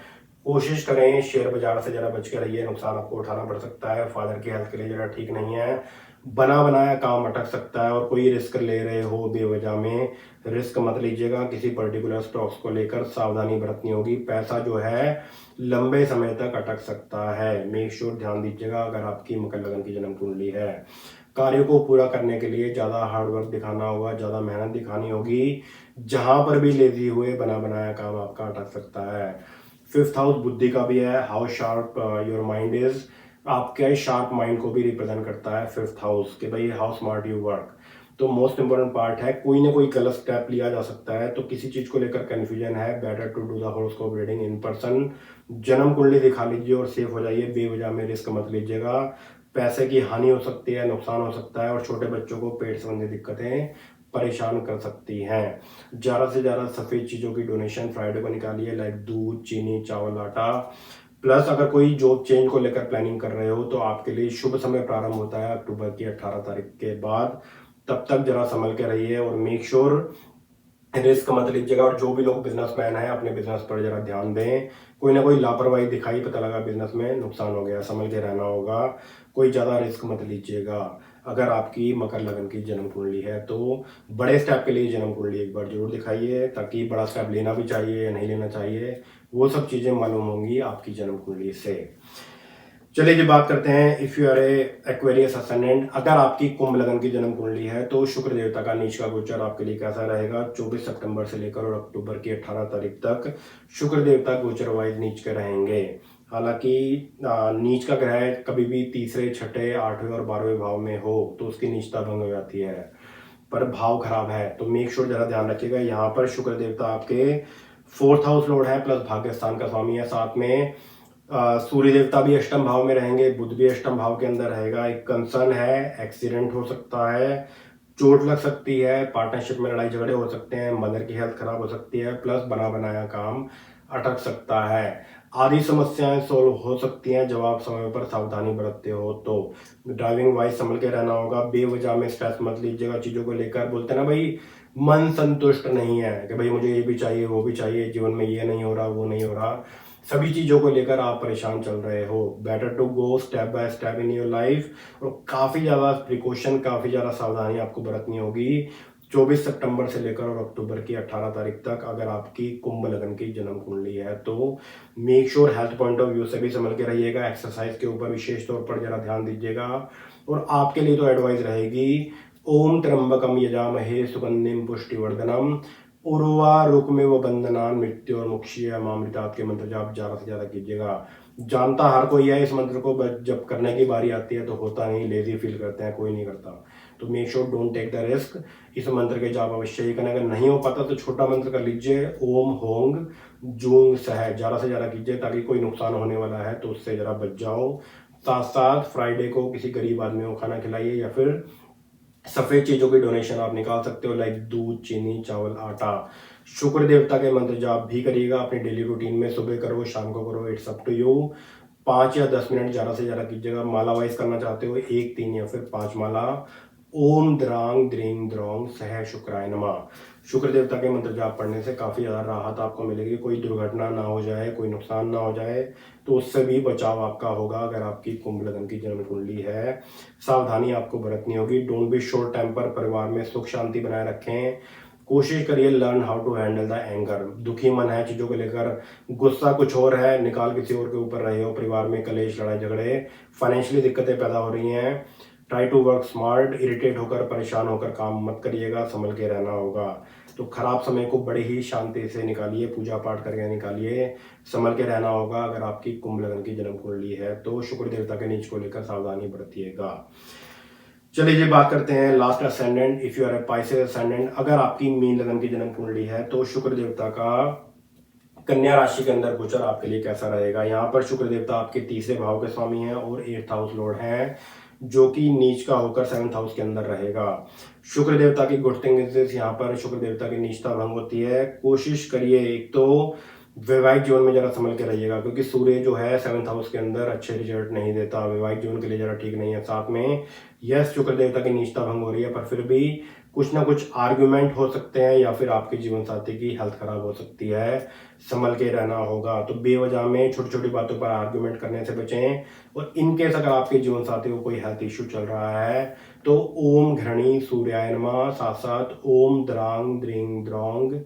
कोशिश करें शेयर बाजार से जरा बच के रहिए, नुकसान आपको उठाना पड़ सकता है। फादर की हेल्थ के लिए जरा ठीक नहीं है, बना बनाया काम अटक सकता है। और कोई रिस्क ले रहे हो बेवजह में, रिस्क मत लीजिएगा। किसी पर्टिकुलर स्टॉक्स को लेकर सावधानी बरतनी होगी। पैसा जो है लंबे समय तक अटक सकता है, मेक श्योर ध्यान दीजिएगा। अगर आपकी मकर लगन की जन्म कुंडली है, कार्यों को पूरा करने के लिए ज़्यादा हार्डवर्क दिखाना होगा, ज़्यादा मेहनत दिखानी होगी। जहां पर भी लेजी हुए बना बनाया काम आपका अटक सकता है। 5th हाउस बुद्धि का भी है, how sharp your mind is. आपके शार्प माइंड को भी रिप्रेजेंट करता है 5th हाउस के भाई हाउ स्मार्ट यू वर्क। तो मोस्ट इंपॉर्टेंट पार्ट है, कोई ना कोई गलत स्टेप लिया जा सकता है। तो किसी चीज को लेकर कंफ्यूजन है, better to do the horoscope reading in person. जन्म कुंडली दिखा लीजिए और सेफ हो जाइए। बेवजह में रिस्क मत लीजिएगा। पैसे की हानि हो सकती है, नुकसान हो सकता है। और छोटे बच्चों को पेट संबंधी दिक्कतें परेशान कर सकती हैं। ज़्यादा से ज़्यादा सफ़ेद चीज़ों की डोनेशन फ्राइडे को निकालिए, लाइक दूध, चीनी, चावल, आटा। प्लस अगर कोई जॉब चेंज को लेकर प्लानिंग कर रहे हो तो आपके लिए शुभ समय प्रारंभ होता है अक्टूबर की 18 तारीख के बाद। तब तक जरा संभल के रहिए और मेक श्योर रिस्क मत लीजिएगा। और जो भी लोग बिजनेसमैन हैं अपने बिजनेस पर जरा ध्यान दें। कोई ना कोई लापरवाही दिखाई, पता लगा बिजनेस में नुकसान हो गया, संभल के रहना होगा। कोई ज़्यादा रिस्क मत लीजिएगा। अगर आपकी मकर लगन की जन्म कुंडली है तो बड़े स्टेप के लिए जन्म कुंडली एक बार जरूर दिखाइए, ताकि बड़ा स्टेप लेना भी चाहिए या नहीं लेना चाहिए वो सब चीज़ें मालूम होंगी आपकी जन्म कुंडली से। चलिए जी, बात करते हैं if you are a Aquarius ascendant. अगर आपकी कुंभ लगन की जन्म कुंडली है तो शुक्र देवता का नीच का गोचर आपके लिए कैसा रहेगा। 24 सितंबर से लेकर और अक्टूबर की 18 तारीख तक शुक्र देवता गोचर वाइज नीच के रहेंगे। हालांकि नीच का ग्रह कभी भी तीसरे, छठे, 8वें और 12वें भाव में हो तो उसकी नीचता भंग हो जाती है, पर भाव खराब है तो मेक श्योर जरा ध्यान रखिएगा। यहाँ पर शुक्र देवता आपके 4th हाउस लॉर्ड है, प्लस भाग्य स्थान का स्वामी है। साथ में सूर्य देवता भी अष्टम भाव में रहेंगे, बुध भी अष्टम भाव के अंदर रहेगा। एक कंसर्न है, एक्सीडेंट हो सकता है, चोट लग सकती है, पार्टनरशिप में लड़ाई झगड़े हो सकते हैं, मदर की हेल्थ खराब हो सकती है, प्लस बना बनाया काम अटक सकता है। आदि समस्याएं सोल्व हो सकती हैं जब आप समय पर सावधानी बरतते हो तो। ड्राइविंग वाइज संभल के रहना होगा। बेवजह में स्ट्रेस मत लीजिएगा चीज़ों को लेकर। बोलते हैं ना भाई, मन संतुष्ट नहीं है कि भाई मुझे ये भी चाहिए वो भी चाहिए, जीवन में ये नहीं हो रहा वो नहीं हो रहा, सभी चीज़ों को लेकर आप परेशान चल रहे हो। Better to go step by step in your life. और काफ़ी ज़्यादा प्रिकॉशन, काफ़ी ज़्यादा सावधानी आपको बरतनी होगी 24 सितंबर से लेकर और अक्टूबर की 18 तारीख तक। अगर आपकी कुंभ लगन की जन्म कुंडली है तो make sure health point of view से भी संभल के रहिएगा। एक्सरसाइज के ऊपर विशेष तौर पर जरा ध्यान दीजिएगा। और आपके लिए तो एडवाइस रहेगी, ओम त्र्यंबकम यजामहे सुगंधिम पुष्टिवर्धनम उर्वारुकमिव बंधनान मृत्यु और मुक्षीय मामृतात् के मंत्र जाप ज़्यादा से ज़्यादा कीजिएगा। जानता हर कोई है इस मंत्र को, जब करने की बारी आती है तो होता नहीं, लेजी फील करते हैं, कोई नहीं करता। तो make sure don't take the risk. इस मंत्र के जाप अवश्य ही करें। अगर नहीं हो पाता तो छोटा मंत्र कर लीजिए, ओम होंग जूंग सह, ज़्यादा से ज़्यादा कीजिए ताकि कोई नुकसान होने वाला है तो उससे ज़रा बच जाओ। साथ साथ फ्राइडे को किसी गरीब आदमी को खाना खिलाइए, या फिर सफ़ेद चीज़ों की डोनेशन आप निकाल सकते हो, लाइक दूध, चीनी, चावल, आटा। शुक्र देवता के मंत्र जाप भी करिएगा अपनी डेली रूटीन में। सुबह करो, शाम को करो, इट्स अप टू यू। 5 या 10 मिनट ज़्यादा से ज़्यादा कीजिएगा। माला वाइज करना चाहते हो 1, 3 या फिर 5 माला। ओम द्रांग द्रीं द्रोंग सह शुक्राय नमः। शुक्र देवता के मंत्र जाप पढ़ने से काफ़ी ज़्यादा राहत आपको मिलेगी। कोई दुर्घटना ना हो जाए, कोई नुकसान ना हो जाए, तो उससे भी बचाव आपका होगा। अगर आपकी कुंभ लगन की जन्म कुंडली है, सावधानी आपको बरतनी होगी। Don't be short temper. परिवार में सुख शांति बनाए रखें। कोशिश करिए learn how to handle the anger. दुखी मन है चीज़ों को लेकर, गुस्सा कुछ और है, निकाल किसी और के ऊपर रहे हो, परिवार में कलेश, लड़ाई झगड़े, फाइनेंशियली दिक्कतें पैदा हो रही हैं, try to work smart, irritate होकर परेशान होकर काम मत करिएगा, संभल के रहना होगा। तो खराब समय को बड़े ही शांति से निकालिए, पूजा पाठ करके निकालिए, संभल के रहना होगा। अगर आपकी कुंभ लग्न की जन्म कुंडली है तो शुक्र देवता के नीच को लेकर सावधानी बरतिएगा। चलिए जी बात करते हैं last ascendant. If you are a Pisces ascendant, अगर आपकी मीन लग्न की जन्म कुंडली है तो शुक्र देवता का कन्या राशि के अंदर गोचर आपके लिए कैसा रहेगा। यहाँ पर शुक्र देवता आपके तीसरे भाव के स्वामी हैं और 8th हाउस लॉर्ड हैं, जो कि नीच का होकर 7th हाउस के अंदर रहेगा। शुक्र देवता की गुड थिंग इज दिस, यहाँ पर शुक्र देवता की नीचता भंग होती है। कोशिश करिए एक तो वैवाहिक जीवन में जरा संभल के रहिएगा, क्योंकि सूर्य जो है 7th हाउस के अंदर अच्छे रिजल्ट नहीं देता, वैवाहिक जीवन के लिए जरा ठीक नहीं है। साथ में यस शुक्र देवता की नीचता भंग हो रही है, पर फिर भी कुछ ना कुछ आर्ग्यूमेंट हो सकते हैं या फिर आपके जीवन साथी की हेल्थ खराब हो सकती है, संभल के रहना होगा। तो बेवजह में छोटी छोटी बातों पर आर्ग्यूमेंट करने से बचें। और इनकेस अगर आपके जीवन साथी को कोई हेल्थ इश्यू चल रहा है तो ओम घृणी सूर्याय नमः, साथ साथ ओम द्रांग द्रिंग द्रोंग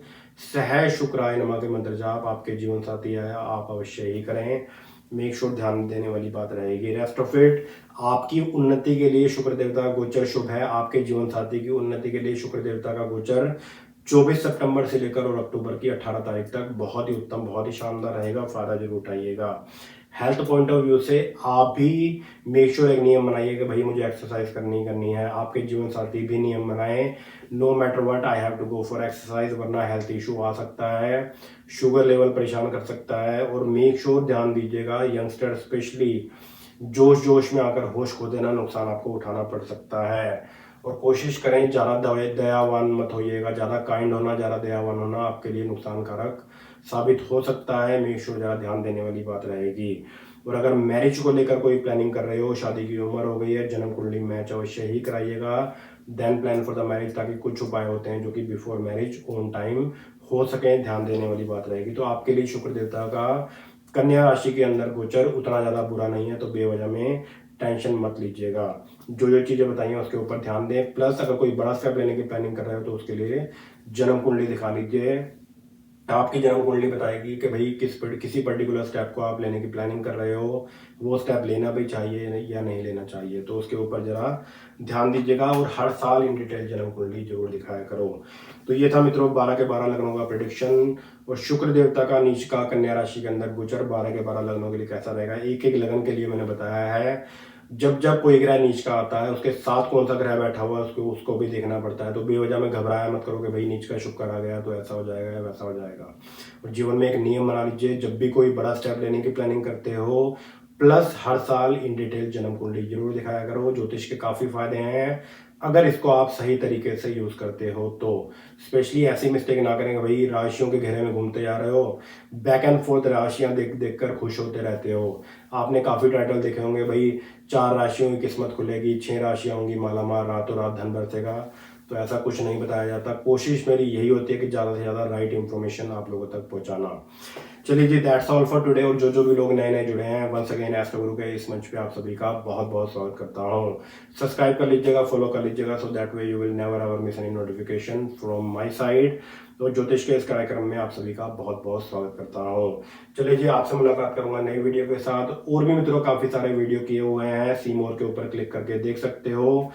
सह शुक्राय नमः के मंत्र जाप आपके जीवन साथी है आप अवश्य ही करें। मेक श्योर ध्यान देने वाली बात रहेगी। रेस्ट ऑफ इट आपकी उन्नति के लिए शुक्र देवता का गोचर शुभ है। आपके जीवन साथी की उन्नति के लिए शुक्र देवता का गोचर 24 सितंबर से लेकर और अक्टूबर की 18 तारीख तक बहुत ही उत्तम, बहुत ही शानदार रहेगा। फायदा जरूर उठाइएगा। हेल्थ पॉइंट ऑफ व्यू से आप भी मेक श्योर एक नियम बनाइए कि भाई मुझे एक्सरसाइज करनी है। आपके जीवन साथी भी नियम बनाएं, no matter what I have to go for exercise, वरना हेल्थ इशू आ सकता है, शुगर लेवल परेशान कर सकता है। और मेक श्योर ध्यान दीजिएगा, यंगस्टर स्पेशली जोश में आकर होश खो देना, नुकसान आपको उठाना पड़ सकता है। और कोशिश करें ज़्यादा दयावान मत होइएगा। ज़्यादा काइंड होना, ज़्यादा दयावान होना आपके लिए नुकसानकारक साबित हो सकता है। मेक श्योर ज़्यादा ध्यान देने वाली बात रहेगी। और अगर मैरिज को लेकर कोई प्लानिंग कर रहे हो, शादी की उम्र हो गई है, जन्म कुंडली मैच अवश्य ही कराइएगा। Then plan for the marriage, ताकि कुछ उपाय होते हैं जो कि बिफोर मैरिज ऑन टाइम हो सके, ध्यान देने वाली बात रहेगी। तो आपके लिए शुक्र देवता का कन्या राशि के अंदर गोचर उतना ज़्यादा बुरा नहीं है, तो बेवजह में टेंशन मत लीजिएगा। जो चीज़ें बताई हैं उसके ऊपर ध्यान दें। प्लस अगर कोई बड़ा स्टेप लेने की प्लानिंग कर रहे हो तो उसके लिए जन्म कुंडली दिखा लीजिए। आपकी जन्म कुंडली बताएगी कि भाई किसी पर्टिकुलर स्टेप को आप लेने की प्लानिंग कर रहे हो, वो स्टेप लेना भी चाहिए या नहीं लेना चाहिए, तो उसके ऊपर जरा ध्यान दीजिएगा। और हर साल इन डिटेल जन्म कुंडली जरूर दिखाया करो। तो ये था मित्रों 12 के 12 लग्नों का प्रेडिक्शन और शुक्र देवता का नीच का कन्या राशि के अंदर गोचर 12 के 12 लग्नों के लिए कैसा रहेगा। एक एक लगन के लिए मैंने बताया है। जब कोई ग्रह नीच का आता है उसके साथ कौन सा ग्रह बैठा हुआ है उसको भी देखना पड़ता है। तो बेवजह में घबराया मत करो कि भाई नीच का शुक्र आ गया तो ऐसा हो जाएगा या वैसा हो जाएगा। और जीवन में एक नियम बना लीजिए, जब भी कोई बड़ा स्टेप लेने की प्लानिंग करते हो प्लस हर साल इन डिटेल जन्म कुंडली जरूर दिखाया करो। ज्योतिष के काफी फायदे हैं अगर इसको आप सही तरीके से यूज करते हो तो। स्पेशली ऐसी मिस्टेक ना करें भाई राशियों के घेरे में घूमते जा रहे हो, बैक एंड फोर्थ राशियां देख कर खुश होते रहते हो। आपने काफी टाइटल देखे होंगे भाई 4 राशियों की किस्मत खुलेगी, 6 राशियां होंगी मालामाल, रातों रात धन बरसेगा। तो ऐसा कुछ नहीं बताया जाता। कोशिश मेरी यही होती है कि ज़्यादा से ज़्यादा राइट इन्फॉर्मेशन आप लोगों तक पहुंचाना। चलिए जी दैट्स ऑल फॉर टुडे। और जो भी लोग नए जुड़े हैं, वंस अगेन एस्ट्रो गुरु के इस मंच पे आप सभी का बहुत बहुत स्वागत करता हूँ। सब्सक्राइब कर लीजिएगा, फॉलो कर लीजिएगा, so that way you will never ever miss any notification from my side. तो ज्योतिष के इस कार्यक्रम में आप सभी का बहुत बहुत स्वागत करता हूँ। चलिए जी आपसे मुलाकात करूंगा नई वीडियो के साथ। और भी मित्रों काफी सारे वीडियो किए हुए हैं, सी मोर के ऊपर क्लिक करके देख सकते हो।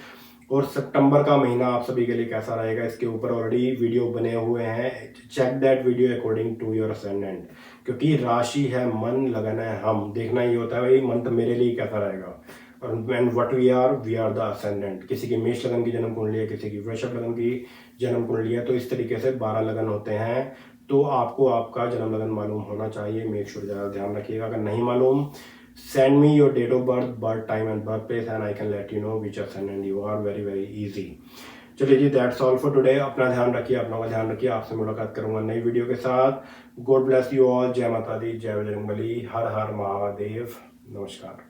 और सितंबर का महीना आप सभी के लिए कैसा रहेगा इसके ऊपर ऑलरेडी वीडियो बने हुए हैं। Check that video according to your ascendant, क्योंकि राशि है मन, लगन है हम। देखना ही होता है भाई मंथ मेरे लिए कैसा रहेगा। और and what we are the ascendant. किसी की मेष लगन की जन्म कुंडली है, किसी की वृषभ लगन की जन्म कुंडली है। तो इस तरीके से 12 लगन होते हैं। तो आपको आपका जन्म लगन मालूम होना चाहिए। मेक श्योर ज़्यादा ध्यान रखिएगा। अगर नहीं मालूम, send me your date of birth, birth time and birthplace and I can let you know which ascendant you are. Very easy. चलिए जी दैट्स ऑल फॉर टुडे। अपना ध्यान रखिए, अपना का ध्यान रखिए। आपसे मुलाकात करूंगा नई वीडियो के साथ। God bless you all. जय माता दी, जय बजरंगबली, हर हर महादेव। नमस्कार।